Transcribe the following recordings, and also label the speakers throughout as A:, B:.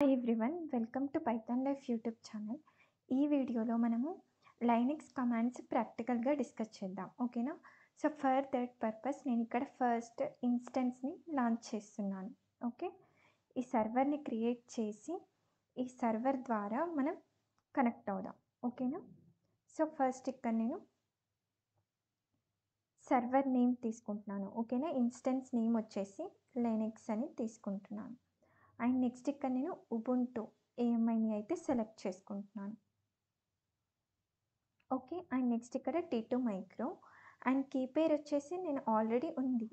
A: Hi everyone, welcome to Python life YouTube channel. ఈ వీడియోలో మనము లైనక్స్ కమాండ్స్ ప్రాక్టికల్గా డిస్కస్ చేద్దాం. ఓకేనా? సో ఫర్ దట్ పర్పస్ నేను ఇక్కడ ఫస్ట్ ఇన్స్టెన్స్ని లాంచ్ చేస్తున్నాను. ఓకే, ఈ సర్వర్ని క్రియేట్ చేసి ఈ సర్వర్ ద్వారా మనం కనెక్ట్ అవుదాం. ఓకేనా? సో ఫస్ట్ ఇక్కడ నేను సర్వర్ నేమ్ తీసుకుంటున్నాను. ఓకేనా? ఇన్స్టెన్స్ నేమ్ వచ్చేసి లైనక్స్ అని తీసుకుంటున్నాను. అండ్ నెక్స్ట్ ఇక్కడ నేను ఉబుంటూ ఏఎంఐని అయితే సెలెక్ట్ చేసుకుంటున్నాను. ఓకే, అండ్ నెక్స్ట్ ఇక్కడ T2 మైక్రో అండ్ కీ పేర్ వచ్చేసి నేను ఆల్రెడీ ఉంది.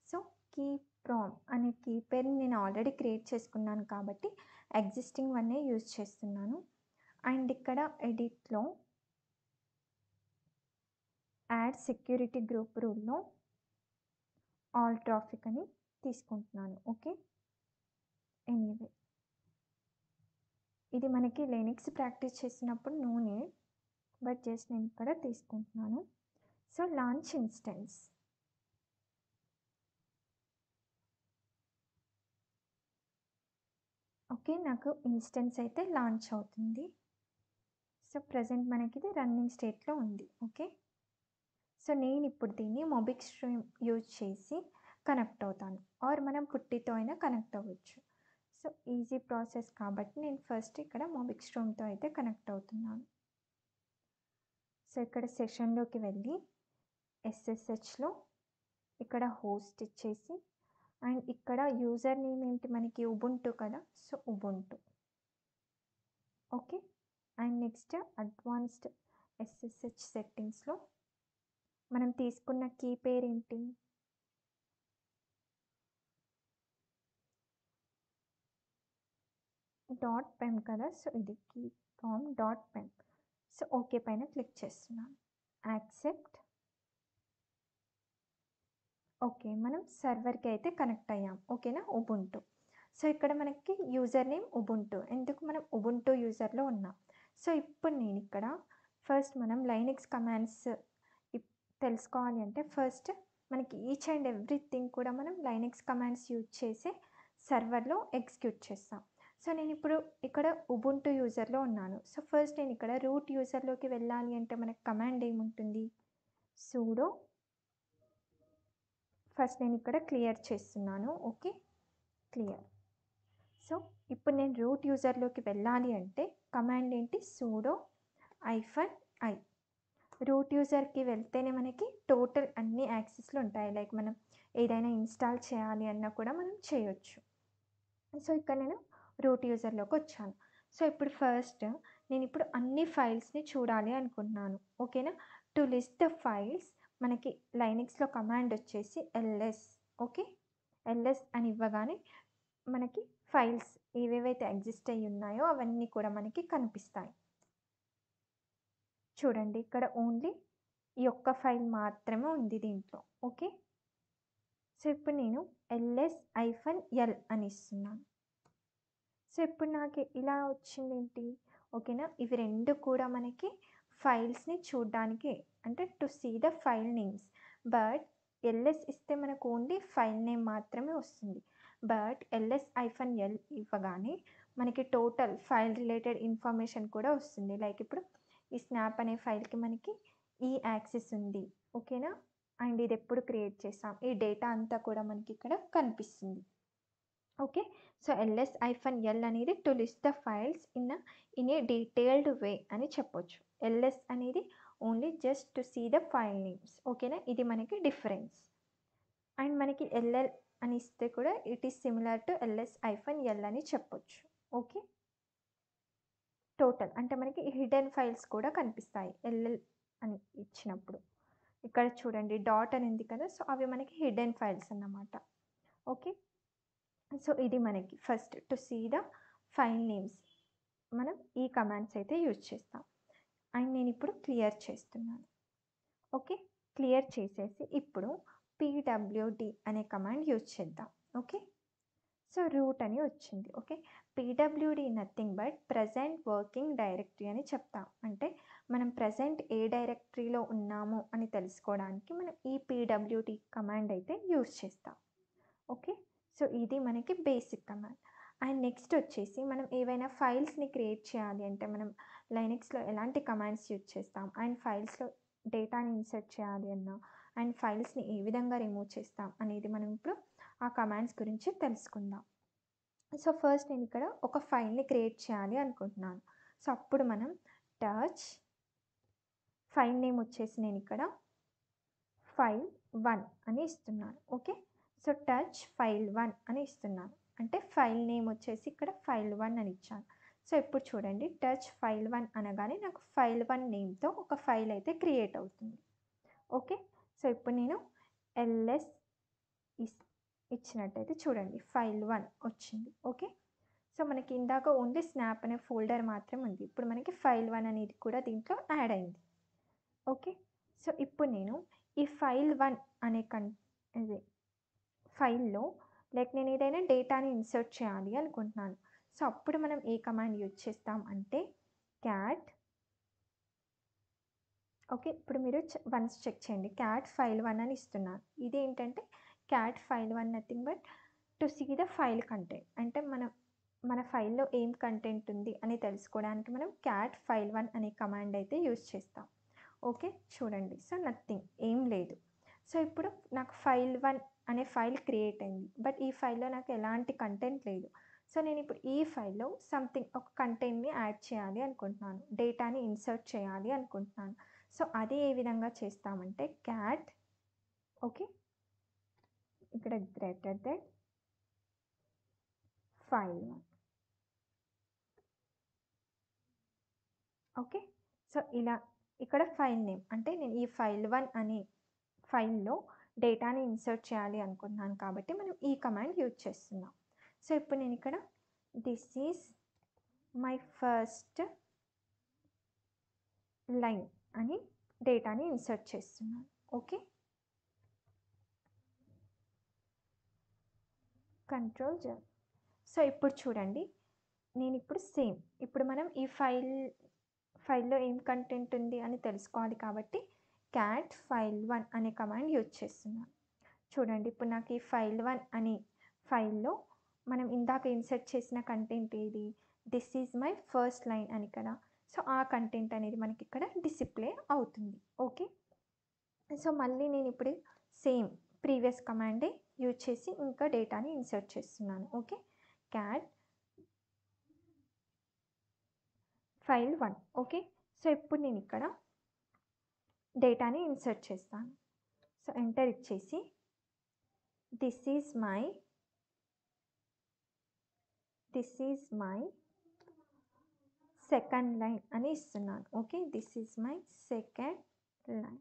A: సో కీ ప్రామ్ అనే కీ పేర్ని నేను ఆల్రెడీ క్రియేట్ చేసుకున్నాను కాబట్టి ఎగ్జిస్టింగ్ వన్నే యూజ్ చేస్తున్నాను. అండ్ ఇక్కడ ఎడిట్లో యాడ్ సెక్యూరిటీ గ్రూప్ రూల్లో ఆల్ ట్రాఫిక్ అని తీసుకుంటున్నాను. ఓకే, ఎనీవే ఇది మనకి లైనక్స్ ప్రాక్టీస్ చేసినప్పుడు నో నీడ్, బట్ జస్ట్ నేను ఇక్కడ తీసుకుంటున్నాను. So launch instance. ఓకే, నాకు ఇన్స్టెన్స్ అయితే లాంచ్ అవుతుంది. సో ప్రజెంట్ మనకి ఇది రన్నింగ్ స్టేట్లో ఉంది. ఓకే, సో నేను ఇప్పుడు దీన్ని మొబిక్ స్ట్రీమ్ యూజ్ చేసి కనెక్ట్ అవుతాను, ఆర్ మనం పుట్టితో అయినా కనెక్ట్ అవ్వచ్చు. సో ఈజీ ప్రాసెస్ కాబట్టి నేను ఫస్ట్ ఇక్కడ మొబిక్ స్ట్రీమ్తో అయితే కనెక్ట్ అవుతున్నాను. సో ఇక్కడ సెషన్లోకి వెళ్ళి SSHలో ఇక్కడ హోస్ట్ ఇచ్చేసి అండ్ ఇక్కడ యూజర్ నేమ్ ఏంటి మనకి ఉబుంటూ కదా, so Ubuntu. Okay, and next advanced SSH సెట్టింగ్స్లో మనం తీసుకున్న కీ పేరు ఏంటి, .pem కదా, సో ఇది కీ ప్రామ్ .pem. సో ఓకే పైన క్లిక్ చేస్తున్నాను. యాక్సెప్ట్. ఓకే, మనం సర్వర్కి అయితే కనెక్ట్ అయ్యాం. ఓకేనా? ఉబుంటూ. సో ఇక్కడ మనకి యూజర్ నేమ్ ఉబుంటూ, ఎందుకు మనం ఉబుంటూ యూజర్లో ఉన్నాం. సో ఇప్పుడు నేను ఇక్కడ ఫస్ట్ మనం లైనక్స్ కమాండ్స్ తెలుసుకోవాలి అంటే ఫస్ట్ మనకి ఈచ్ అండ్ ఎవ్రీథింగ్ కూడా మనం లైనక్స్ కమాండ్స్ యూజ్ చేసే సర్వర్లో ఎగ్జిక్యూట్ చేస్తాం. సో నేను ఇప్పుడు ఇక్కడ ఉబుంటూ యూజర్లో ఉన్నాను. సో ఫస్ట్ నేను ఇక్కడ రూట్ యూజర్లోకి వెళ్ళాలి అంటే మనకి కమాండ్ ఏముంటుంది, సూడో. ఫస్ట్ నేను ఇక్కడ క్లియర్ చేస్తున్నాను. Okay, clear. సో ఇప్పుడు నేను రూట్ యూజర్లోకి వెళ్ళాలి అంటే కమాండ్ ఏంటి, సూడో -i. రూట్ యూజర్కి వెళ్తేనే మనకి టోటల్ అన్ని యాక్సెస్లు ఉంటాయి. లైక్ మనం ఏదైనా ఇన్స్టాల్ చేయాలి అన్నా కూడా మనం చేయొచ్చు. సో ఇక్కడ నేను రూట్ యూజర్లోకి వచ్చాను. సో ఇప్పుడు ఫస్ట్ నేను ఇప్పుడు అన్ని ఫైల్స్ని చూడాలి అనుకుంటున్నాను. ఓకేనా? టు లిస్ట్ ద ఫైల్స్ మనకి లైనక్స్లో కమాండ్ వచ్చేసి ls. ఓకే, ls అని ఇవ్వగానే మనకి ఫైల్స్ ఏవేవైతే ఎగ్జిస్ట్ అయ్యి ఉన్నాయో అవన్నీ కూడా మనకి కనిపిస్తాయి. చూడండి, ఇక్కడ ఓన్లీ ఈ ఒక్క ఫైల్ మాత్రమే ఉంది దీంట్లో. ఓకే, సో ఇప్పుడు నేను ls-l అని ఇస్తున్నాను. సో ఇప్పుడు నాకు ఇలా వచ్చింది ఏంటి, ఓకేనా? ఇవి రెండు కూడా మనకి ఫైల్స్ని చూడడానికి, అంటే to see the file names. But ls ఇస్తే మనకు ఓన్లీ ఫైల్ నేమ్ మాత్రమే వస్తుంది. బట్ ls-l ఇవ్వగానే మనకి టోటల్ ఫైల్ రిలేటెడ్ ఇన్ఫర్మేషన్ కూడా వస్తుంది. లైక్ ఇప్పుడు ఈ స్నాప్ అనే ఫైల్కి మనకి ఈ యాక్సెస్ ఉంది. ఓకేనా? అండ్ ఇది ఎప్పుడు క్రియేట్ చేసాం, ఈ డేటా అంతా కూడా మనకి ఇక్కడ కనిపిస్తుంది. ఓకే, సో ls-l అనేది to list the files in a detailed way అని చెప్పొచ్చు. ls అనేది only just to see the file names. ఓకేనా? ఇది మనకి డిఫరెన్స్. అండ్ మనకి ll అని ఇస్తే కూడా it is similar to ls-l అని చెప్పొచ్చు. ఓకే, టోటల్ అంటే మనకి హిడెన్ ఫైల్స్ కూడా కనిపిస్తాయి ll అని ఇచ్చినప్పుడు. ఇక్కడ చూడండి డాట్ అని ఉంది కదా, సో అవి మనకి హిడెన్ ఫైల్స్ అన్నమాట. ఓకే, సో ఇది మనకి first to see the file names మనం ఈ కమాండ్స్ అయితే యూజ్ చేస్తాం. అండ్ నేను ఇప్పుడు క్లియర్ చేస్తున్నాను. ఓకే, క్లియర్ చేసేసి ఇప్పుడు pwd అనే కమాండ్ యూజ్ చేద్దాం. ఓకే, సో రూట్ అని వచ్చింది. Okay, pwd nothing but present working directory అని చెప్తాం. అంటే మనం ప్రజెంట్ ఏ డైరెక్టరీలో ఉన్నామో అని తెలుసుకోవడానికి మనం ఈ pwd కమాండ్ అయితే యూజ్ చేస్తాం. ఓకే, సో ఇది మనకి బేసిక్ కమాండ్. అండ్ నెక్స్ట్ వచ్చేసి మనం ఏవైనా ఫైల్స్ని క్రియేట్ చేయాలి అంటే మనం లైనక్స్లో ఎలాంటి కమాండ్స్ యూజ్ చేస్తాం అండ్ ఫైల్స్లో డేటాని ఇన్సర్ట్ చేయాలి అన్నా అండ్ ఫైల్స్ని ఏ విధంగా రిమూవ్ చేస్తాం అనేది మనం ఇప్పుడు ఆ కమాండ్స్ గురించి తెలుసుకుందాం. సో ఫస్ట్ నేను ఇక్కడ ఒక ఫైల్ని క్రియేట్ చేయాలి అనుకుంటున్నాను. సో అప్పుడు మనం టచ్ ఫైల్ నేమ్ వచ్చేసి నేను ఇక్కడ file1 అని ఇస్తున్నాను. ఓకే, సో టచ్ file1 అని ఇస్తున్నాను. అంటే ఫైల్ నేమ్ వచ్చేసి ఇక్కడ file1 అని ఇచ్చాను. సో ఇప్పుడు చూడండి, టచ్ file1 అనగానే నాకు file1 నేమ్తో ఒక ఫైల్ అయితే క్రియేట్ అవుతుంది. ఓకే, సో ఇప్పుడు నేను ls ఇచ్చినట్టయితే చూడండి file1 వచ్చింది. ఓకే, సో మనకి ఇందాక ఓన్లీ స్నాప్ అనే ఫోల్డర్ మాత్రం ఉంది. ఇప్పుడు మనకి file1 అనేది కూడా దీంట్లో యాడ్ అయింది. ఓకే, సో ఇప్పుడు నేను ఈ file1 అనే ఫైల్‌లో లైక్ నేను ఏదైనా డేటాని ఇన్సర్ట్ చేయాలి అనుకుంటున్నాను. సో అప్పుడు మనం ఏ కమాండ్ యూజ్ చేస్తాం అంటే క్యాట్. ఓకే, ఇప్పుడు మీరు వన్స్ చెక్ చేయండి, క్యాట్ file1 అని ఇస్తున్నాను. ఇదేంటంటే cat file1 nothing but to see the file content. అంటే మన ఫైల్‌లో ఏం కంటెంట్ ఉంది అని తెలుసుకోవడానికి మనం క్యాట్ file1 అనే కమాండ్ అయితే యూజ్ చేస్తాం. ఓకే, చూడండి, సో నథింగ్, ఏం లేదు. సో ఇప్పుడు నాకు file1 అనే ఫైల్ క్రియేట్ అయింది. బట్ ఈ ఫైల్‌లో నాకు ఎలాంటి కంటెంట్ లేదు. సో నేను ఇప్పుడు ఈ ఫైల్‌లో సంథింగ్ ఒక కంటెంట్‌ని యాడ్ చేయాలి అనుకుంటున్నాను, డేటాని ఇన్సర్ట్ చేయాలి అనుకుంటున్నాను. సో అది ఏ విధంగా చేస్తామంటే క్యాట్, ఓకే, ఇక్కడ greater than file1. Okay, so ఇలా ఇక్కడ ఫైల్ నేమ్ అంటే నేను ఈ file1 అనే ఫైల్‌లో డేటాని ఇన్సర్ట్ చేయాలి అనుకుంటున్నాను కాబట్టి మనం ఈ కమాండ్ యూజ్ చేస్తున్నాం. సో ఇప్పుడు నేను ఇక్కడ this is my first line అని డేటాని ఇన్సర్ట్ చేస్తున్నాను. Okay, control Z. సో ఇప్పుడు చూడండి, నేను ఇప్పుడు సేమ్ ఇప్పుడు మనం ఈ ఫైల్‌లో ఏం కంటెంట్ ఉంది అని తెలుసుకోవాలి కాబట్టి క్యాట్ file1 అనే కమాండ్ యూజ్ చేస్తున్నాను. చూడండి, ఇప్పుడు నాకు ఈ file1 అనే ఫైల్‌లో మనం ఇందాక ఇన్సర్ట్ చేసిన కంటెంట్ ఏది, this is my first line అని కదా. సో ఆ కంటెంట్ అనేది మనకి ఇక్కడ డిస్ప్లే అవుతుంది. ఓకే, సో మళ్ళీ నేను ఇప్పుడు సేమ్ ప్రీవియస్ కమాండే యూజ్ చేసి ఇంకా డేటాని ఇన్సర్ట్ చేస్తున్నాను. Okay, cat file1. Okay, so ఇప్పుడు నేను ఇక్కడ డేటాని ఇన్సర్ట్ చేస్తాను. సో ఎంటర్ ఇచ్చేసి this is my second line అని ఇస్తున్నాను. Okay, this is my second line,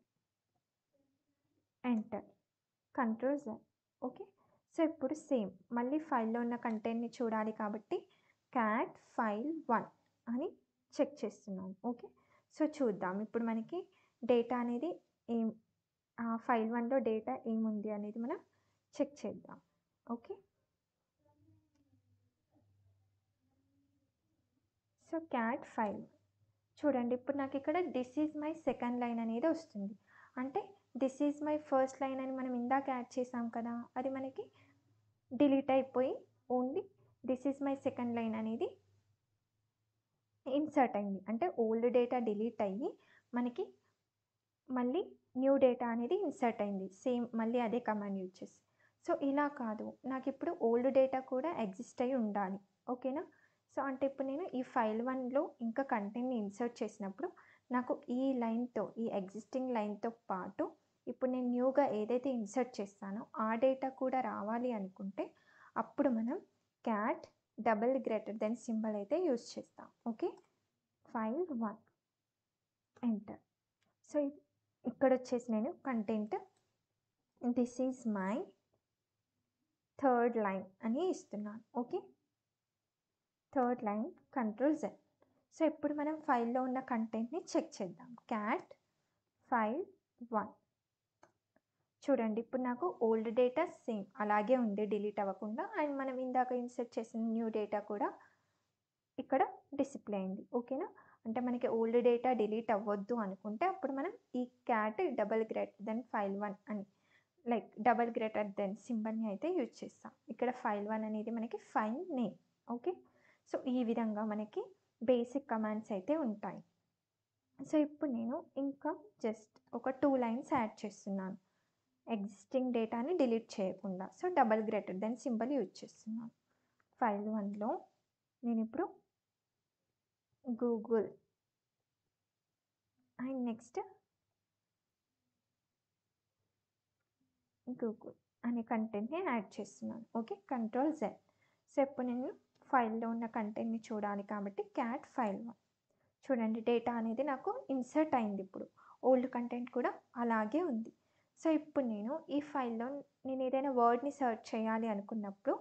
A: enter, control Z. Okay, so ఇప్పుడు సేమ్ మళ్ళీ ఫైల్‌లో ఉన్న కంటెంట్‌ని చూడాలి కాబట్టి క్యాట్ file1 అని చెక్ చేస్తున్నాను. ఓకే, సో చూద్దాం ఇప్పుడు మనకి డేటా అనేది ఏం file1లో డేటా ఏముంది అనేది మనం చెక్ చేద్దాం. ఓకే, సో క్యాట్ file1 చూడండి, ఇప్పుడు నాకు ఇక్కడ this is my second line అనేది వస్తుంది. అంటే this is my first line అని మనం ఇందాక యాడ్ చేసాం కదా, అది మనకి డిలీట్ అయిపోయి only this is my second line అనేది ఇన్సర్ట్ అయింది. అంటే ఓల్డ్ డేటా డిలీట్ అయ్యి మనకి మళ్ళీ న్యూ డేటా అనేది ఇన్సర్ట్ అయింది, సేమ్ మళ్ళీ అదే కమాండ్ యూజ్ చేసి. సో ఇలా కాదు, నాకు ఇప్పుడు ఓల్డ్ డేటా కూడా ఎగ్జిస్ట్ అయ్యి ఉండాలి. ఓకేనా, సో అంటే ఇప్పుడు నేను ఈ file1లో ఇంకా కంటెంట్‌ని ఇన్సర్ట్ చేసినప్పుడు నాకు ఈ లైన్‌తో ఈ ఎగ్జిస్టింగ్ లైన్‌తో పాటు ఇప్పుడు నేను న్యూగా ఏదైతే ఇన్సర్ట్ చేస్తానో ఆ డేటా కూడా రావాలి అనుకుంటే అప్పుడు మనం క్యాట్ > సింబల్ అయితే యూజ్ చేస్తాం. Okay, file1, enter. సో ఇక్కడ వచ్చేసి నేను content this is my third line అని ఇస్తున్నాను. Okay, third line, control Z. So ఇప్పుడు మనం ఫైల్‌లో ఉన్న కంటెంట్‌ని చెక్ చేద్దాం. క్యాట్ file1 చూడండి, ఇప్పుడు నాకు ఓల్డ్ డేటా సేమ్ అలాగే ఉంది, డిలీట్ అవ్వకుండా. అండ్ మనం ఇందాక ఇన్సర్ట్ చేసిన న్యూ డేటా కూడా ఇక్కడ డిస్ప్లే అయింది. ఓకేనా, అంటే మనకి ఓల్డ్ డేటా డిలీట్ అవ్వద్దు అనుకుంటే అప్పుడు మనం ఈ క్యాట్ file1 అని లైక్ సింబల్‌ని అయితే యూజ్ చేస్తాం. ఇక్కడ file1 అనేది మనకి ఫైల్ నేమ్. ఓకే. సో ఈ విధంగా మనకి బేసిక్ కమాండ్స్ అయితే ఉంటాయి. సో ఇప్పుడు నేను ఇంకా జస్ట్ ఒక 2 లైన్స్ యాడ్ చేస్తున్నాను. ఎగ్జిస్టింగ్ డేటాని డిలీట్ చేయకుండా. So double greater than symbol use చేస్తున్నాను. ఫైల్ 1లో నేనిప్పుడు గూగుల్ అండ్ నెక్స్ట్ గూగుల్ అనే కంటెంట్‌ని యాడ్ చేస్తున్నాను. ఓకే. Control Z. సో ఇప్పుడు నేను ఫైల్‌లో ఉన్న కంటెంట్‌ని చూడాలి కాబట్టి క్యాట్ ఫైల్ 1. చూడండి డేటా అనేది నాకు ఇన్సర్ట్ అయింది ఇప్పుడు. ఓల్డ్ కంటెంట్ కూడా అలాగే ఉంది. సో ఇప్పుడు నేను ఈ ఫైల్‌లో నేను ఏదైనా వర్డ్‌ని సెర్చ్ చేయాలి అనుకున్నప్పుడు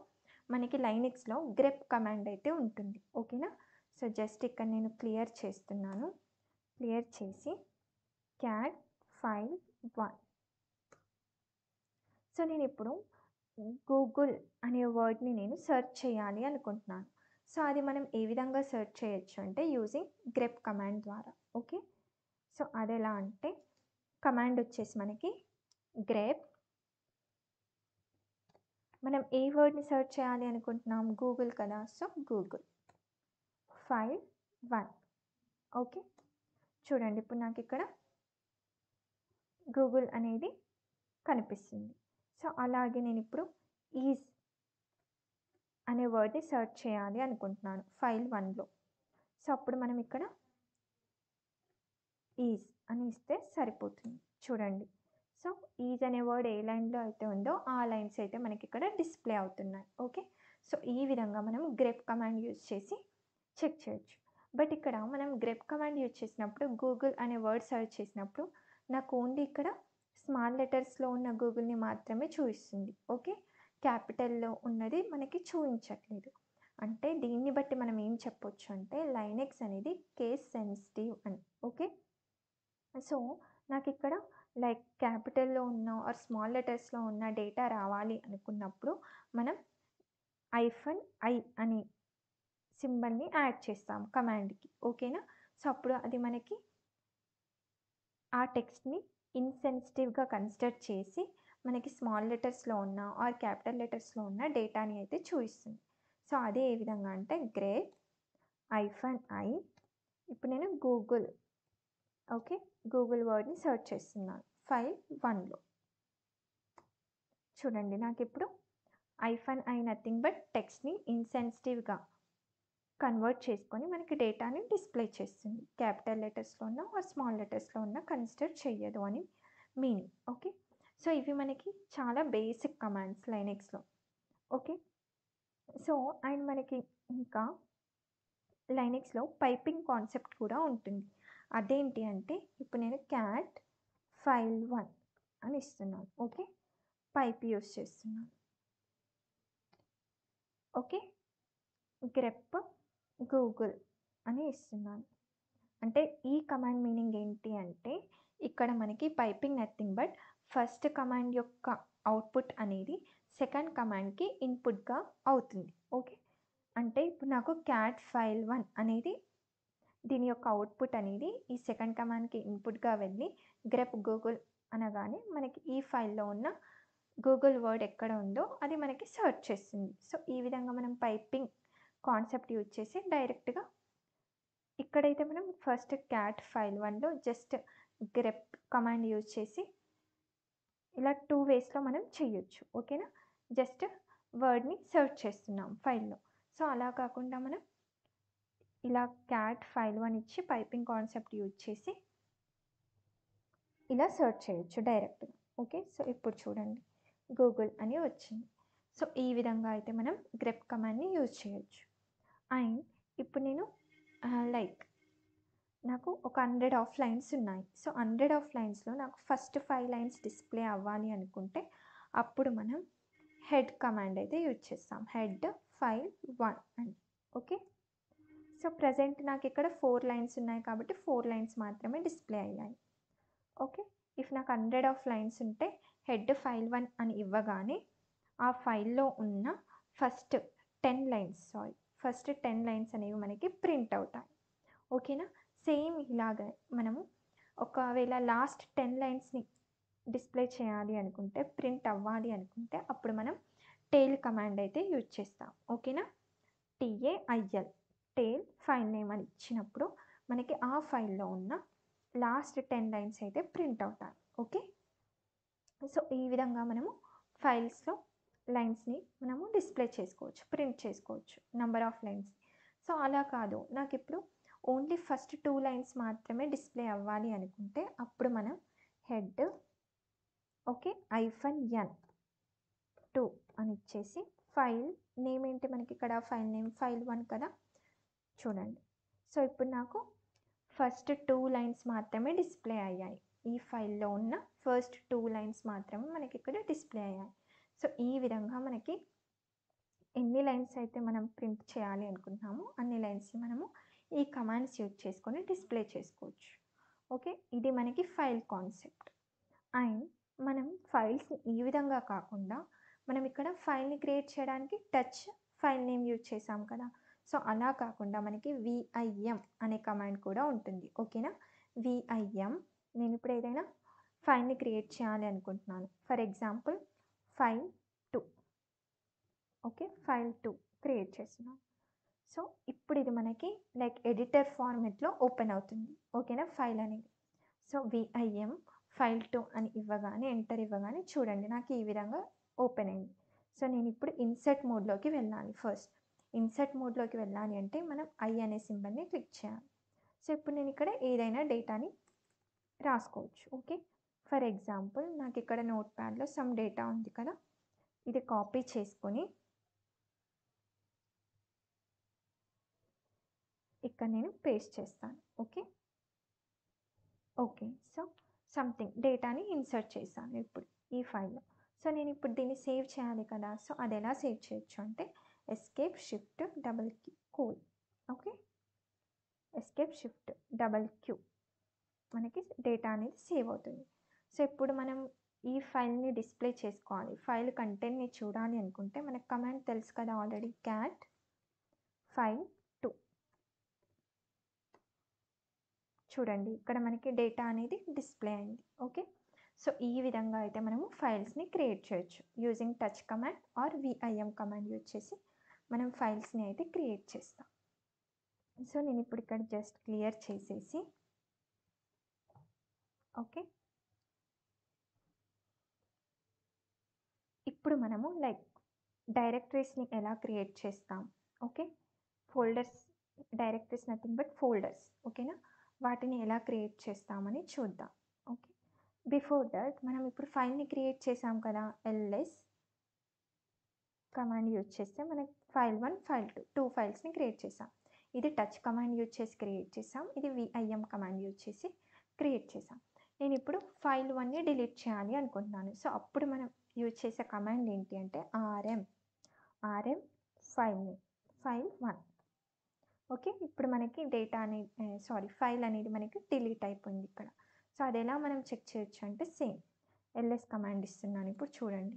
A: మనకి లైనెక్స్‌లో గ్రెప్ కమాండ్ అయితే ఉంటుంది. ఓకేనా. సో జస్ట్ ఇక్కడ నేను క్లియర్ చేస్తున్నాను. క్లియర్ చేసి క్యాట్ ఫైల్ 1. సో నేనిప్పుడు గూగుల్ అనే వర్డ్‌ని నేను సెర్చ్ చేయాలి అనుకుంటున్నాను. సో అది మనం ఏ విధంగా సెర్చ్ చేయొచ్చు అంటే యూజింగ్ గ్రెప్ కమాండ్ ద్వారా. ఓకే. సో అదెలా అంటే కమాండ్ వచ్చేసి మనకి గ్రెప్. మనం ఏ వర్డ్‌ని సెర్చ్ చేయాలి అనుకుంటున్నాం? గూగుల్ కదా! So Google file 1. ఓకే. చూడండి ఇప్పుడు నాకిక్కడ గూగుల్ అనేది కనిపిస్తుంది. సో అలాగే నేనిప్పుడు ఈజ్ అనే వర్డ్‌ని సెర్చ్ చేయాలి అనుకుంటున్నాను ఫైల్ 1లో. సో అప్పుడు మనం ఇక్కడ ఈజ్ అని ఇస్తే సరిపోతుంది. చూడండి. సో ఈజ్ అనే వర్డ్ ఏ లైన్‌లో అయితే ఉందో ఆ లైన్స్ అయితే మనకి ఇక్కడ డిస్‌ప్లే అవుతున్నాయి. ఓకే. సో ఈ విధంగా మనం గ్రెప్ కమాండ్ యూజ్ చేసి చెక్ చేయొచ్చు. బట్ ఇక్కడ మనం గ్రెప్ కమాండ్ యూజ్ చేసినప్పుడు గూగుల్ అనే వర్డ్ సెర్చ్ చేసినప్పుడు నాకు ఓన్లీ ఇక్కడ స్మాల్ లెటర్స్‌లో ఉన్న గూగుల్‌ని మాత్రమే చూయిస్తుంది. ఓకే. క్యాపిటల్‌లో ఉన్నది మనకి చూయించట్లేదు. అంటే దీన్ని బట్టి మనం ఏం చెప్పొచ్చు అంటే లైనెక్స్ అనేది కేస్ సెన్సిటివ్ అని. ఓకే. సో నాకిక్కడ లైక్ క్యాపిటల్‌లో ఉన్న ఆర్ స్మాల్ లెటర్స్‌లో ఉన్న డేటా రావాలి అనుకున్నప్పుడు మనం -i అని సింబల్‌ని యాడ్ చేస్తాం కమాండ్‌కి. ఓకేనా. సో అప్పుడు అది మనకి ఆ టెక్స్ట్‌ని ఇన్‌సెన్సిటివ్‌గా కన్సిడర్ చేసి మనకి స్మాల్ లెటర్స్‌లో ఉన్న ఆర్ క్యాపిటల్ లెటర్స్‌లో ఉన్న డేటాని అయితే చూయిస్తుంది. సో అదే ఏ విధంగా అంటే గ్రేప్ -i. ఇప్పుడు నేను గూగుల్. ఓకే. గూగుల్ వర్డ్‌ని సెర్చ్ చేస్తున్నాను ఫైల్ 1లో. చూడండి నాకిప్పుడు -i నథింగ్ బట్ టెక్స్ట్‌ని ఇన్‌సెన్సిటివ్‌గా కన్వర్ట్ చేసుకొని మనకి డేటాని డిస్‌ప్లే చేస్తుంది. క్యాపిటల్ లెటర్స్‌లో ఉన్న ఆర్ స్మాల్ లెటర్స్‌లో ఉన్న కన్సిడర్ చెయ్యదు అని మీనింగ్. ఓకే. సో ఇవి మనకి చాలా బేసిక్ కమాండ్స్ లైనెక్స్‌లో. ఓకే. సో అండ్ మనకి ఇంకా లైనెక్స్‌లో పైపింగ్ కాన్సెప్ట్ కూడా ఉంటుంది. అదేంటి అంటే ఇప్పుడు నేను క్యాట్ ఫైల్ 1 అని ఇస్తున్నాను. ఓకే. పైప్ యూజ్ చేస్తున్నాను. ఓకే. గ్రెప్ గూగుల్ అని ఇస్తున్నాను. అంటే ఈ కమాండ్ మీనింగ్ ఏంటి అంటే ఇక్కడ మనకి piping nothing but first command యొక్క అవుట్‌పుట్ అనేది సెకండ్ కమాండ్‌కి ఇన్‌పుట్‌గా అవుతుంది. ఓకే. అంటే ఇప్పుడు నాకు క్యాట్ ఫైల్ 1 అనేది దీని యొక్క అవుట్‌పుట్ అనేది ఈ సెకండ్ కమాండ్‌కి ఇన్‌పుట్‌గా వెళ్ళి గ్రెప్ గూగుల్ అనగానే మనకి ఈ ఫైల్‌లో ఉన్న గూగుల్ వర్డ్ ఎక్కడ ఉందో అది మనకి సెర్చ్ చేస్తుంది. సో ఈ విధంగా మనం పైపింగ్ కాన్సెప్ట్ యూజ్ చేసి డైరెక్ట్‌గా ఇక్కడైతే మనం ఫస్ట్ క్యాట్ ఫైల్ 1లో జస్ట్ గ్రెప్ కమాండ్ యూజ్ చేసి ఇలా 2 వేస్‌లో మనం చేయొచ్చు. ఓకేనా. జస్ట్ వర్డ్‌ని సెర్చ్ చేస్తున్నాం ఫైల్‌లో. సో అలా కాకుండా మనం ఇలా క్యాట్ ఫైల్ 1 ఇచ్చి పైపింగ్ కాన్సెప్ట్ యూజ్ చేసి ఇలా సెర్చ్ చేయొచ్చు డైరెక్ట్‌గా. ఓకే. సో ఇప్పుడు చూడండి గూగుల్ అని వచ్చింది. సో ఈ విధంగా అయితే మనం గ్రెప్ కమాండ్‌ని యూజ్ చేయొచ్చు. అండ్ ఇప్పుడు నేను లైక్ నాకు ఒక 100 ఆఫ్ లైన్స్ ఉన్నాయి. సో 100 ఆఫ్ లైన్స్‌లో నాకు ఫస్ట్ 5 లైన్స్ డిస్‌ప్లే అవ్వాలి అనుకుంటే అప్పుడు మనం హెడ్ కమాండ్ అయితే యూజ్ చేస్తాం. హెడ్ ఫైల్ 1 అని. ఓకే. సో ప్రెజెంట్ నాకిక్కడ 4 లైన్స్ ఉన్నాయి కాబట్టి 4 లైన్స్ మాత్రమే డిస్‌ప్లే అయ్యాయి. ఓకే. ఇఫ్ నాకు 100 ఆఫ్ లైన్స్ ఉంటే హెడ్ ఫైల్ 1 అని ఇవ్వగానే ఆ ఫైల్‌లో ఉన్న ఫస్ట్ 10 లైన్స్ ఫస్ట్ 10 లైన్స్ అనేవి మనకి ప్రింట్ అవుతాయి. ఓకేనా. సేమ్ ఇలాగే మనము ఒకవేళ లాస్ట్ 10 లైన్స్‌ని డిస్‌ప్లే చేయాలి అనుకుంటే, ప్రింట్ అవ్వాలి అనుకుంటే అప్పుడు మనం టెయిల్ కమాండ్ అయితే యూజ్ చేస్తాం. ఓకేనా. TAIL టేల్ ఫైల్ నేమ్ అని ఇచ్చినప్పుడు మనకి ఆ ఫైల్‌లో ఉన్న లాస్ట్ 10 లైన్స్ అయితే ప్రింట్ అవుతాయి. ఓకే. సో ఈ విధంగా మనము ఫైల్స్‌లో లైన్స్‌ని మనము డిస్ప్లే చేసుకోవచ్చు, ప్రింట్ చేసుకోవచ్చు నంబర్ ఆఫ్ లైన్స్. సో అలా కాదు, నాకిప్పుడు ఓన్లీ ఫస్ట్ 2 లైన్స్ మాత్రమే డిస్ప్లే అవ్వాలి అనుకుంటే అప్పుడు మనం హెడ్ ఓకే -n 2 అని ఇచ్చేసి ఫైల్ నేమ్ ఏంటి మనకి ఇక్కడ ఫైల్ నేమ్ ఫైల్ 1 కదా. చూడండి. సో ఇప్పుడు నాకు ఫస్ట్ 2 లైన్స్ మాత్రమే డిస్ప్లే అయ్యాయి. ఈ ఫైల్‌లో ఉన్న ఫస్ట్ 2 లైన్స్ మాత్రమే మనకి ఇక్కడ డిస్ప్లే అయ్యాయి. సో ఈ విధంగా మనకి ఎన్ని లైన్స్ అయితే మనం ప్రింట్ చేయాలి అనుకుంటున్నామో అన్ని లైన్స్‌ని మనము ఈ కమాండ్స్ యూజ్ చేసుకొని డిస్ప్లే చేసుకోవచ్చు. ఓకే. ఇది మనకి ఫైల్ కాన్సెప్ట్. అండ్ మనం ఫైల్స్‌ని ఈ విధంగా కాకుండా మనం ఇక్కడ ఫైల్‌ని క్రియేట్ చేయడానికి టచ్ ఫైల్ నేమ్ యూజ్ చేసాం కదా. సో అలా కాకుండా మనకి విఐఎం అనే కమాండ్ కూడా ఉంటుంది. ఓకేనా. విఐఎం నేను ఇప్పుడు ఏదైనా ఫైల్‌ని క్రియేట్ చేయాలి అనుకుంటున్నాను. For example file 2 okay. File 2 create చేస్తున్నాను. సో ఇప్పుడు ఇది మనకి లైక్ ఎడిటర్ ఫార్మాట్‌లో ఓపెన్ అవుతుంది. ఓకేనా ఫైల్ అనేది. సో విఐఎం ఫైల్ 2 అని ఇవ్వగానే ఎంటర్ ఇవ్వగానే చూడండి నాకు ఈ విధంగా ఓపెన్ అయింది. సో నేను ఇప్పుడు ఇన్సర్ట్ మోడ్‌లోకి వెళ్ళాలి ఫస్ట్. ఇన్సర్ట్ మోడ్‌లోకి వెళ్ళాలి అంటే మనం ఐ అనే సింబల్‌ని క్లిక్ చేయాలి. సో ఇప్పుడు నేను ఇక్కడ ఏదైనా డేటాని రాసుకోవచ్చు. ఓకే. ఫర్ ఎగ్జాంపుల్ నాకు ఇక్కడ నోట్ ప్యాడ్‌లో సమ్ డేటా ఉంది కదా. ఇది కాపీ చేసుకొని ఇక్కడ నేను పేస్ట్ చేస్తాను. ఓకే. ఓకే. సో సంథింగ్ డేటాని ఇన్సర్ట్ చేశాను ఇప్పుడు ఈ ఫైల్‌లో. సో నేను ఇప్పుడు దీన్ని సేవ్ చేయాలి కదా. సో అది ఎలా సేవ్ చేయొచ్చు అంటే escape shift double Q okay. Escape shift double Q మనకి డేటా అనేది సేవ్ అవుతుంది. సో ఇప్పుడు మనం ఈ ఫైల్‌ని డిస్ప్లే చేసుకోవాలి. ఫైల్ కంటెంట్‌ని చూడాలి అనుకుంటే మనకు కమాండ్ తెలుసు కదా ఆల్రెడీ క్యాట్ ఫైల్ 2 చూడండి ఇక్కడ మనకి డేటా అనేది డిస్ప్లే అయింది. ఓకే. సో ఈ విధంగా అయితే మనము ఫైల్స్‌ని క్రియేట్ చేయొచ్చు. Using touch command or VIM command use చేసి మనం ఫైల్స్‌ని అయితే క్రియేట్ చేస్తాం. సో నేను ఇప్పుడు ఇక్కడ జస్ట్ క్లియర్ చేసేసి ఓకే. ఇప్పుడు మనము లైక్ డైరెక్టరీస్‌ని ఎలా క్రియేట్ చేస్తాం. Okay. Folders directories nothing but folders ఓకేనా. వాటిని ఎలా క్రియేట్ చేస్తామని చూద్దాం. ఓకే. బిఫోర్ దట్ మనం ఇప్పుడు ఫైల్‌ని క్రియేట్ చేసాం కదా. ఎల్ఎస్ కమాండ్ యూజ్ చేస్తే మనకి ఫైల్ 1, ఫైల్ 2 2 ఫైల్స్‌ని క్రియేట్ చేసాం. ఇది టచ్ కమాండ్ యూజ్ చేసి క్రియేట్ చేసాం. ఇది విఐఎం కమాండ్ యూజ్ చేసి క్రియేట్ చేసాం. నేను ఇప్పుడు ఫైల్ 1ని డిలీట్ చేయాలి అనుకుంటున్నాను. సో అప్పుడు మనం యూజ్ చేసే కమాండ్ ఏంటి అంటే RM file name file 1 okay. ఇప్పుడు మనకి డేటా అనేది ఫైల్ అనేది మనకి డిలీట్ అయిపోయింది ఇక్కడ. సో అది ఎలా మనం చెక్ చేయొచ్చు అంటే సేమ్ ఎల్ఎస్ కమాండ్ ఇస్తున్నాను. ఇప్పుడు చూడండి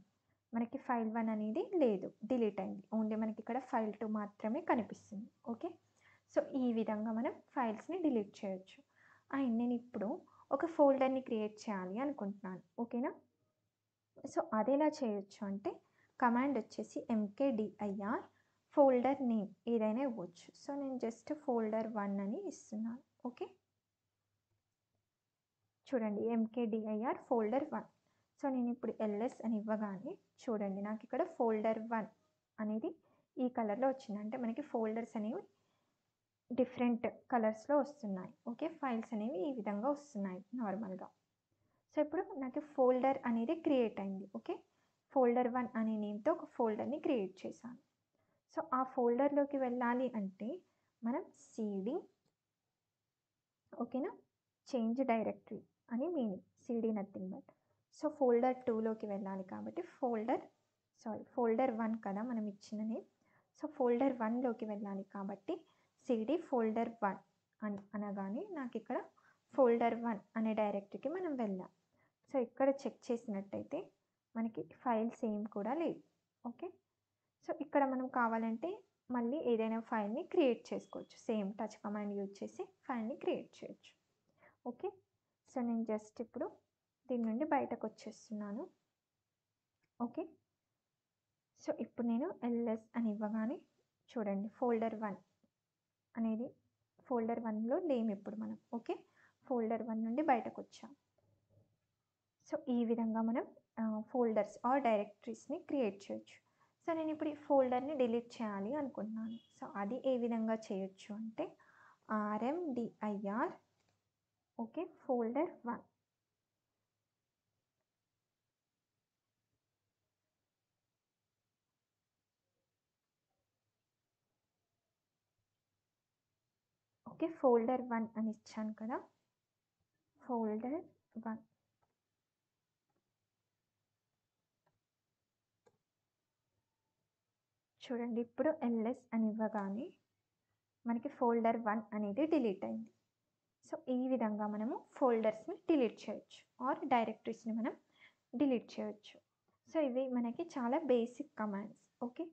A: మనకి ఫైల్ 1 అనేది లేదు, డిలీట్ అయింది. ఓన్లీ మనకి ఇక్కడ ఫైల్ 2 మాత్రమే కనిపిస్తుంది. ఓకే. సో ఈ విధంగా మనం ఫైల్స్‌ని డిలీట్ చేయొచ్చు. అండ్ నేను ఇప్పుడు ఒక ఫోల్డర్‌ని క్రియేట్ చేయాలి అనుకుంటున్నాను. ఓకేనా. సో అదెలా చేయొచ్చు అంటే కమాండ్ వచ్చేసి ఎంకేడిఐఆర్ ఫోల్డర్ నేమ్ ఏదైనా ఇవ్వచ్చు. సో నేను జస్ట్ ఫోల్డర్ 1 అని ఇస్తున్నాను. ఓకే. చూడండి ఎంకేడిఐఆర్ ఫోల్డర్ 1. సో నేను ఇప్పుడు ఎల్ఎస్ అని ఇవ్వగానే చూడండి నాకు ఇక్కడ ఫోల్డర్ 1 అనేది ఈ కలర్‌లో వచ్చింది. అంటే మనకి ఫోల్డర్స్ అనేవి డిఫరెంట్ కలర్స్‌లో వస్తున్నాయి. ఓకే. ఫైల్స్ అనేవి ఈ విధంగా వస్తున్నాయి నార్మల్‌గా. సో ఇప్పుడు నాకు ఫోల్డర్ అనేది క్రియేట్ అయింది. ఓకే. ఫోల్డర్ 1 అనే నేమ్‌తో ఒక ఫోల్డర్‌ని క్రియేట్ చేశాను. సో ఆ ఫోల్డర్‌లోకి వెళ్ళాలి అంటే మనం సీడీ ఓకేనా. చేంజ్ డైరెక్టరీ అని meaning. CD nothing but. So folder 2లోకి వెళ్ళాలి కాబట్టి ఫోల్డర్ 1 కదా మనం ఇచ్చిన నేమ్. సో ఫోల్డర్ 1లోకి వెళ్ళాలి కాబట్టి సీడీ ఫోల్డర్ 1 అని అనగానే నాకు ఇక్కడ ఫోల్డర్ 1 అనే డైరెక్టరీకి మనం వెళ్ళాం. సో ఇక్కడ చెక్ చేసినట్టయితే మనకి ఫైల్స్ ఏం కూడా లేదు. ఓకే. సో ఇక్కడ మనం కావాలంటే మళ్ళీ ఏదైనా ఫైల్‌ని క్రియేట్ చేసుకోవచ్చు. సేమ్ టచ్ కమాండ్ యూజ్ చేసి ఫైల్‌ని క్రియేట్ చేయొచ్చు. ఓకే. సో నేను జస్ట్ ఇప్పుడు దీని నుండి బయటకొచ్చేస్తున్నాను. ఓకే. సో ఇప్పుడు నేను ఎల్ఎస్ అని ఇవ్వగానే చూడండి ఫోల్డర్ 1 అనేది ఫోల్డర్ 1లో లేము ఇప్పుడు మనం. ఓకే, ఫోల్డర్ 1 నుండి బయటకొచ్చాం. సో ఈ విధంగా మనం ఫోల్డర్స్ ఆర్ డైరెక్టరీస్ని క్రియేట్ చేయొచ్చు. సో నేను ఇప్పుడు ఈ ఫోల్డర్ని డిలీట్ చేయాలి అనుకుంటున్నాను. సో అది ఏ విధంగా చేయొచ్చు అంటే rmdir okay folder 1 okay folder 1 అని ఇచ్చాను కదా, ఫోల్డర్ 1 చూడండి. ఇప్పుడు ls అని ఇవ్వగానే మనకి ఫోల్డర్ 1 అనేది డిలీట్ అయింది. సో ఈ విధంగా మనము ఫోల్డర్స్ని డిలీట్ చేయొచ్చు ఆర్ డైరెక్టరీస్ని మనం డిలీట్ చేయొచ్చు. సో ఇవి మనకి చాలా బేసిక్ కమాండ్స్. ఓకే,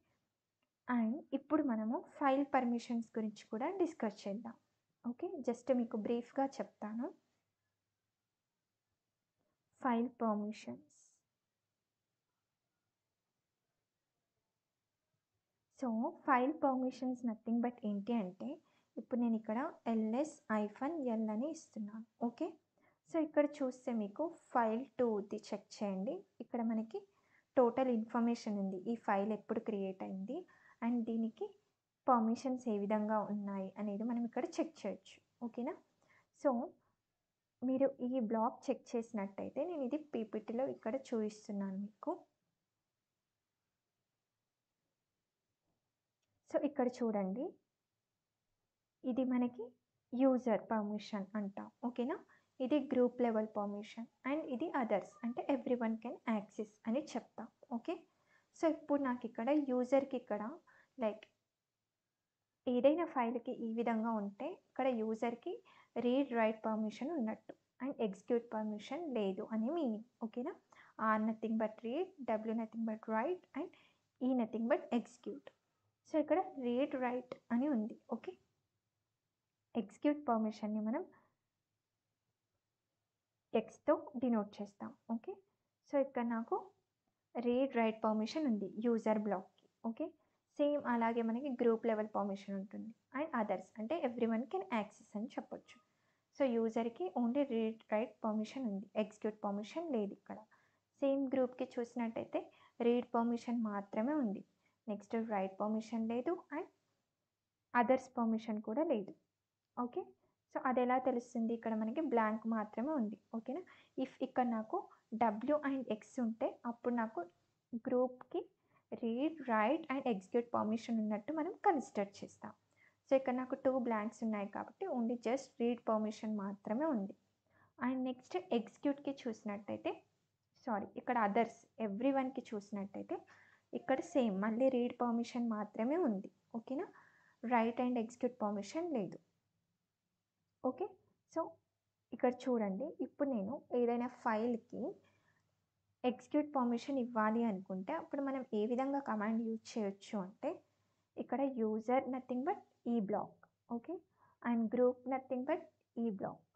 A: అండ్ ఇప్పుడు మనము ఫైల్ పర్మిషన్స్ గురించి కూడా డిస్కస్ చేద్దాం. ఓకే, జస్ట్ మీకు బ్రీఫ్గా చెప్తాను. File permissions. So file permissions nothing but ఏంటి అంటే, ఇప్పుడు నేను ఇక్కడ ls-l అని ఇస్తున్నాను. ఓకే, సో ఇక్కడ చూస్తే మీకు ఫైల్ 2ది చెక్ చేయండి. ఇక్కడ మనకి టోటల్ ఇన్ఫర్మేషన్ ఉంది, ఈ ఫైల్ ఎప్పుడు క్రియేట్ అయింది అండ్ దీనికి పర్మిషన్స్ ఏ విధంగా ఉన్నాయి అనేది మనం ఇక్కడ చెక్ చేయొచ్చు. ఓకేనా, సో మీరు ఈ బ్లాక్ చెక్ చేసినట్టయితే నేను ఇది పీపీటీలో ఇక్కడ చూపిస్తున్నాను మీకు. సో ఇక్కడ చూడండి, ఇది మనకి యూజర్ పర్మిషన్ అంటాం. ఓకేనా, ఇది గ్రూప్ లెవెల్ పర్మిషన్ అండ్ ఇది అదర్స్ అంటే ఎవ్రీవన్ కెన్ యాక్సెస్ అని చెప్తాం. ఓకే, సో ఇప్పుడు నాకు ఇక్కడ యూజర్కి ఇక్కడ లైక్ ఏదైనా ఫైల్కి ఈ విధంగా ఉంటే ఇక్కడ యూజర్కి రీడ్ రైట్ పర్మిషన్ ఉన్నట్టు అండ్ ఎగ్జిక్యూట్ పర్మిషన్ లేదు అని మీనింగ్. ఓకేనా, R nothing but read, W nothing but write and ఈ నథింగ్ బట్ ఎగ్జిక్యూట్. సో ఇక్కడ రీడ్ రైట్ అని ఉంది. ఓకే, ఎగ్జిక్యూట్ పర్మిషన్ని మనం ఎక్స్తో డినోట్ చేస్తాం. ఓకే, సో ఇక్కడ నాకు రీడ్ రైట్ పర్మిషన్ ఉంది యూజర్ బ్లాక్కి. ఓకే, సేమ్ అలాగే మనకి గ్రూప్ లెవెల్ పర్మిషన్ ఉంటుంది అండ్ అదర్స్ అంటే ఎవ్రీవన్ కెన్ యాక్సెస్ అని చెప్పొచ్చు. So యూజర్కి only read write permission ఉంది, ఎగ్జిక్యూట్ పర్మిషన్ లేదు ఇక్కడ. సేమ్ గ్రూప్కి చూసినట్టయితే రీడ్ పర్మిషన్ మాత్రమే ఉంది, నెక్స్ట్ రైట్ పర్మిషన్ లేదు అండ్ అదర్స్ పర్మిషన్ కూడా లేదు. ఓకే, సో అది ఎలా తెలుస్తుంది, ఇక్కడ మనకి బ్లాంక్ మాత్రమే ఉంది. ఓకేనా, ఇఫ్ ఇక్కడ నాకు డబ్ల్యూ అండ్ ఎక్స్ ఉంటే అప్పుడు నాకు గ్రూప్కి read write and execute permission ఉన్నట్టు మనం కన్సిడర్ చేస్తాం. సో ఇక్కడ నాకు 2 బ్లాంక్స్ ఉన్నాయి కాబట్టి ఓన్లీ జస్ట్ రీడ్ పర్మిషన్ మాత్రమే ఉంది. అండ్ నెక్స్ట్ ఎగ్జిక్యూట్కి చూసినట్టయితే ఇక్కడ అదర్స్ ఎవ్రీవన్కి చూసినట్టయితే ఇక్కడ సేమ్ మళ్ళీ రీడ్ పర్మిషన్ మాత్రమే ఉంది. ఓకేనా, రైట్ అండ్ ఎగ్జిక్యూట్ పర్మిషన్ లేదు. ఓకే, సో ఇక్కడ చూడండి, ఇప్పుడు నేను ఏదైనా ఫైల్కి ఎగ్జిక్యూట్ పర్మిషన్ ఇవ్వాలి అనుకుంటే అప్పుడు మనం ఏ విధంగా కమాండ్ యూజ్ చేయొచ్చు అంటే, ఇక్కడ యూజర్ నథింగ్ బట్ ఈ block. Okay, and group nothing but ఈ block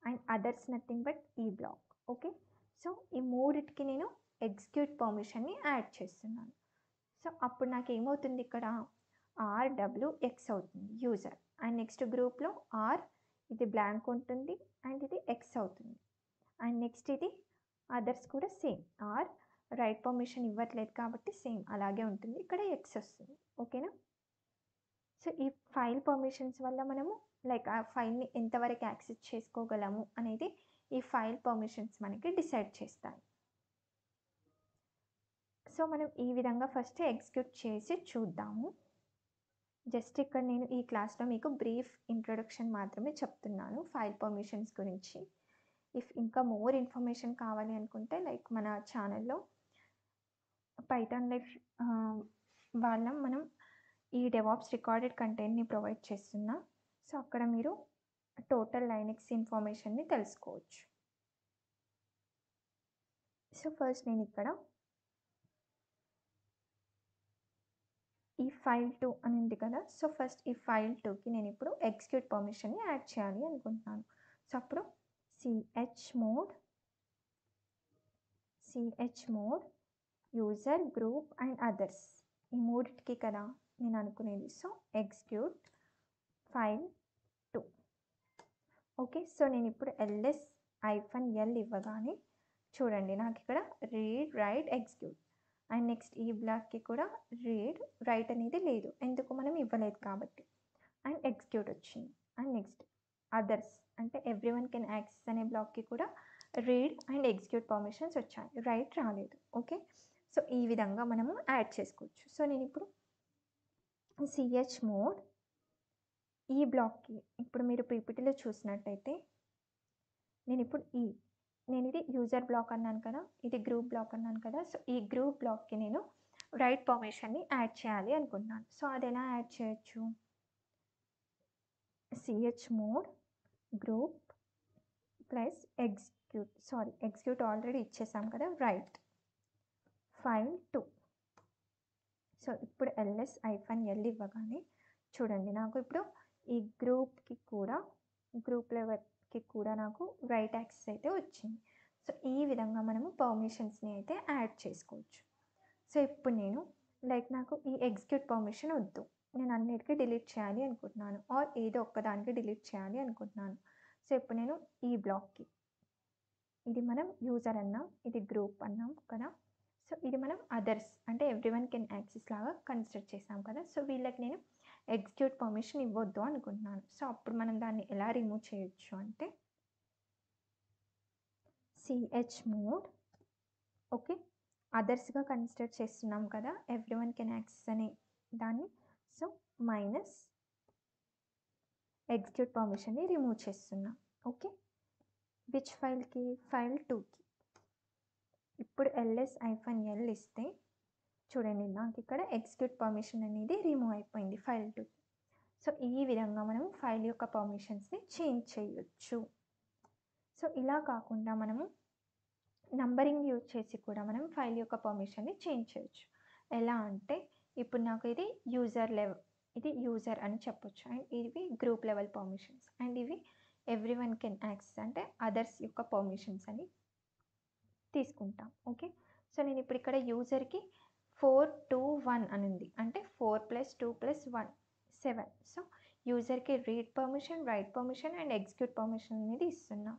A: and others nothing but ఈ బ్లాక్. ఓకే, సో ఈ మూడిటికి నేను ఎగ్జిక్యూట్ పర్మిషన్ని యాడ్ చేస్తున్నాను. సో అప్పుడు నాకు ఏమవుతుంది, ఇక్కడ RWX అవుతుంది యూజర్ అండ్ నెక్స్ట్ గ్రూప్లో ఆర్ ఇది బ్లాంక్ ఉంటుంది అండ్ ఇది ఎక్స్ అవుతుంది అండ్ నెక్స్ట్ ఇది అదర్స్ కూడా సేమ్ ఆర్ రైట్ పర్మిషన్ ఇవ్వట్లేదు కాబట్టి సేమ్ అలాగే ఉంటుంది, ఇక్కడ ఎక్స్ వస్తుంది. ఓకేనా, సో ఈ ఫైల్ పర్మిషన్స్ వల్ల మనము లైక్ ఆ ఫైల్ని ఎంతవరకు యాక్సెస్ చేసుకోగలము అనేది ఈ ఫైల్ పర్మిషన్స్ మనకి డిసైడ్ చేస్తాయి. సో మనం ఈ విధంగా ఫస్ట్ ఎగ్జిక్యూట్ చేసి చూద్దాము. జస్ట్ ఇక్కడ నేను ఈ క్లాస్లో మీకు బ్రీఫ్ ఇంట్రొడక్షన్ మాత్రమే చెప్తున్నాను ఫైల్ పర్మిషన్స్ గురించి. ఇఫ్ ఇంకా మోర్ ఇన్ఫర్మేషన్ కావాలి అనుకుంటే లైక్ మన ఛానల్లో పైథాన్ లైఫ్ మనం ఈ డెవాప్స్ రికార్డెడ్ కంటెంట్ని ప్రొవైడ్ చేస్తున్నాం. సో అక్కడ మీరు టోటల్ లైనెక్స్ ఇన్ఫర్మేషన్ని తెలుసుకోవచ్చు. సో ఫస్ట్ నేను ఇక్కడ ఈ ఫైల్ 2 అని ఉంది కదా, సో ఫస్ట్ ఈ ఫైల్ 2కి నేను ఇప్పుడు ఎగ్జిక్యూట్ పర్మిషన్ని యాడ్ చేయాలి అనుకుంటున్నాను. సో అప్పుడు chmod user group and others ఈ మూడిటికి కదా నేను అనుకునేది. So execute file 2. Okay. So నేను ఇప్పుడు ls-l ఇవ్వగానే చూడండి నాకు ఇక్కడ read right execute and next ఈ బ్లాక్కి కూడా రీడ్ రైట్ అనేది లేదు, ఎందుకు మనం ఇవ్వలేదు కాబట్టి, అండ్ ఎగ్జిక్యూట్ వచ్చింది. అండ్ నెక్స్ట్ అదర్స్ అంటే ఎవ్రీవన్ కెన్ యాక్సెస్ అనే బ్లాక్కి కూడా రీడ్ అండ్ ఎగ్జిక్యూట్ పర్మిషన్స్ వచ్చాయి, రైట్ రాలేదు. ఓకే. సో ఈ విధంగా మనము యాడ్ చేసుకోవచ్చు. సో నేను ఇప్పుడు chmod ఈ బ్లాక్కి ఇప్పుడు మీరు పీపీటీలో చూసినట్టయితే నేను ఇప్పుడు నేను ఇది యూజర్ బ్లాక్ అన్నాను కదా, ఇది గ్రూప్ బ్లాక్ అన్నాను కదా. సో ఈ గ్రూప్ బ్లాక్కి నేను రైట్ పర్మిషన్ని యాడ్ చేయాలి అనుకుంటున్నాను. సో అది ఎలా యాడ్ చేయొచ్చు? chmod group plus execute already ఇచ్చేసాం కదా, రైట్ ఫైల్ 2. సో ఇప్పుడు ls-l ఇవ్వగానే చూడండి నాకు ఇప్పుడు ఈ గ్రూప్ లెవెల్కి కూడా నాకు రైట్ యాక్సెస్ అయితే వచ్చింది. సో ఈ విధంగా మనము పర్మిషన్స్ని అయితే యాడ్ చేసుకోవచ్చు. సో ఇప్పుడు నేను నాకు ఈ ఎగ్జిక్యూట్ పర్మిషన్ వద్దు, నేను అన్నిటికీ డిలీట్ చేయాలి అనుకుంటున్నాను, ఆర్ ఏదో ఒక్కదానికి డిలీట్ చేయాలి అనుకుంటున్నాను. సో ఇప్పుడు నేను ఈ బ్లాక్కి, ఇది మనం యూజర్ అన్నాం, ఇది గ్రూప్ అన్నాం కదా. సో ఇది మనం అదర్స్ అంటే ఎవ్రీవన్ కెన్ యాక్సెస్ లాగా కన్సిడర్ చేసాం కదా. సో వీళ్ళకి నేను ఎగ్జిక్యూట్ పర్మిషన్ ఇవ్వద్దు అనుకుంటున్నాను. సో అప్పుడు మనం దాన్ని ఎలా రిమూవ్ చేయొచ్చు అంటే chmod ఓకే అదర్స్గా కన్సిడర్ చేస్తున్నాం కదా ఎవ్రీవన్ కెన్ యాక్సెస్ అనే దాన్ని. సో మైనస్ ఎగ్జిక్యూట్ పర్మిషన్ని రిమూవ్ చేస్తున్నాం. ఓకే. విచ్ ఫైల్కి? ఫైల్ 2కి. ఇప్పుడు ls-l ఇస్తే చూడండి నాకు ఇక్కడ ఎగ్జిక్యూట్ పర్మిషన్ అనేది రిమూవ్ అయిపోయింది ఫైల్ 2కి. సో ఈ విధంగా మనం ఫైల్ యొక్క పర్మిషన్స్ని చేంజ్ చేయొచ్చు. సో ఇలా కాకుండా మనము నంబరింగ్ యూజ్ చేసి కూడా మనం ఫైల్ యొక్క పర్మిషన్ని చేంజ్ చేయొచ్చు. ఎలా అంటే ఇప్పుడు నాకు ఇది యూజర్ అని చెప్పొచ్చు, అండ్ ఇవి గ్రూప్ లెవెల్ పర్మిషన్స్, అండ్ ఇవి ఎవ్రీవన్ కెన్ యాక్సెస్ అంటే అదర్స్ యొక్క పర్మిషన్స్ అని తీసుకుంటాం. ఓకే. సో నేను ఇప్పుడు ఇక్కడ యూజర్కి 4 2 1 అని ఉంది, అంటే 4 + 2 + 1 7. సో యూజర్కి read permission, write permission and execute permission అనేది ఇస్తున్నాం.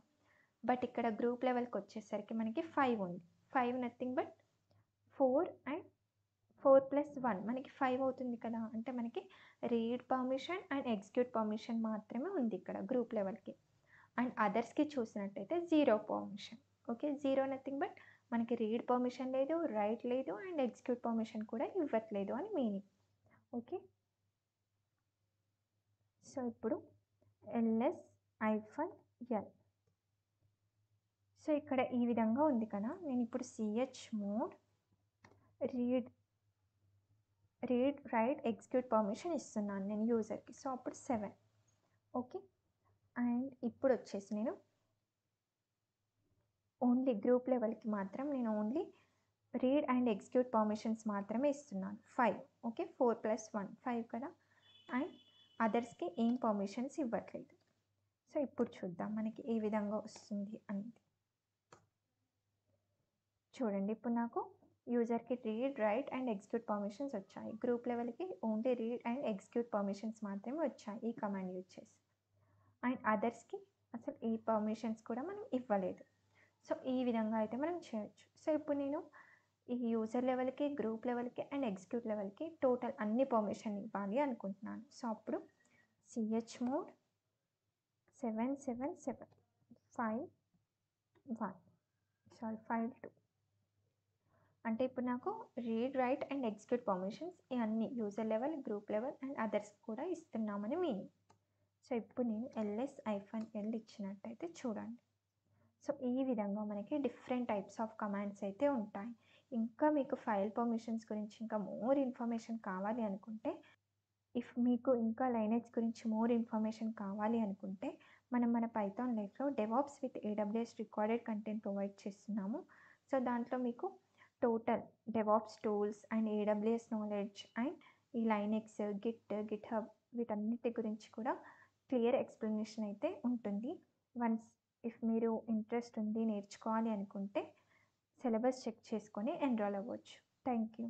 A: బట్ ఇక్కడ గ్రూప్ లెవెల్కి వచ్చేసరికి మనకి 5 ఉంది. 5 నథింగ్ బట్ 4 అండ్ 4 + 1 మనకి 5 అవుతుంది కదా. అంటే మనకి read permission and execute permission మాత్రమే ఉంది ఇక్కడ గ్రూప్ లెవెల్కి. అండ్ అదర్స్కి చూసినట్టయితే 0 పర్మిషన్. ఓకే. 0 నథింగ్ బట్ మనకి రీడ్ పర్మిషన్ లేదు, రైట్ లేదు అండ్ ఎగ్జిక్యూట్ పర్మిషన్ కూడా ఇవ్వట్లేదు అని మీనింగ్. ఓకే. సో ఇప్పుడు ls-l. సో ఇక్కడ ఈ విధంగా ఉంది కదా. నేను ఇప్పుడు chmod read write execute permission ఇస్తున్నాను నేను యూజర్కి. సో అప్పుడు 7. ఓకే. అండ్ ఇప్పుడు వచ్చేసి నేను ఓన్లీ గ్రూప్ లెవెల్కి మాత్రం నేను only read and execute permissions మాత్రమే ఇస్తున్నాను 5. ఓకే. 4 + 1 5 కదా. అండ్ అదర్స్కి ఏం పర్మిషన్స్ ఇవ్వట్లేదు. సో ఇప్పుడు చూద్దాం మనకి ఏ విధంగా వస్తుంది అనేది. చూడండి ఇప్పుడు నాకు యూజర్కి read write and execute permissions వచ్చాయి, గ్రూప్ లెవెల్కి only read and execute permissions మాత్రమే వచ్చాయి ఈ కమాండ్ యూజ్ చేసి. అండ్ అదర్స్కి అసలు ఈ పర్మిషన్స్ కూడా మనం ఇవ్వలేదు. సో ఈ విధంగా అయితే మనం చేయొచ్చు. సో ఇప్పుడు నేను ఈ యూజర్ లెవెల్కి, గ్రూప్ లెవెల్కి అండ్ ఎగ్జిక్యూట్ లెవెల్కి టోటల్ అన్ని పర్మిషన్ ఇవ్వాలి అనుకుంటున్నాను. సో అప్పుడు chmod 777 ఫైల్ 2. అంటే ఇప్పుడు నాకు read write and execute permissions ఇవన్నీ user level, group level and others కూడా ఇస్తున్నామని మీనింగ్. సో ఇప్పుడు నేను ls-l ఇచ్చినట్టయితే చూడండి. సో ఈ విధంగా మనకి డిఫరెంట్ టైప్స్ ఆఫ్ కమాండ్స్ అయితే ఉంటాయి. ఇంకా మీకు ఫైల్ పర్మిషన్స్ గురించి ఇంకా మోర్ ఇన్ఫర్మేషన్ కావాలి అనుకుంటే, మీకు ఇంకా లైనక్స్ గురించి మోర్ ఇన్ఫర్మేషన్ కావాలి అనుకుంటే మన పైథాన్ లైఫ్లో DevOps with AWS recorded content provide చేస్తున్నాము. సో దాంట్లో మీకు total DevOps tools and AWS knowledge and ఈ లైనక్స్, గిట్హబ్ వీటన్నిటి గురించి కూడా క్లియర్ ఎక్స్ప్లెనేషన్ అయితే ఉంటుంది. ఇఫ్ మీరు ఇంట్రెస్ట్ ఉంది నేర్చుకోవాలి అనుకుంటే సిలబస్ చెక్ చేసుకొని ఎన్రోల్ అవ్వచ్చు. Thank you.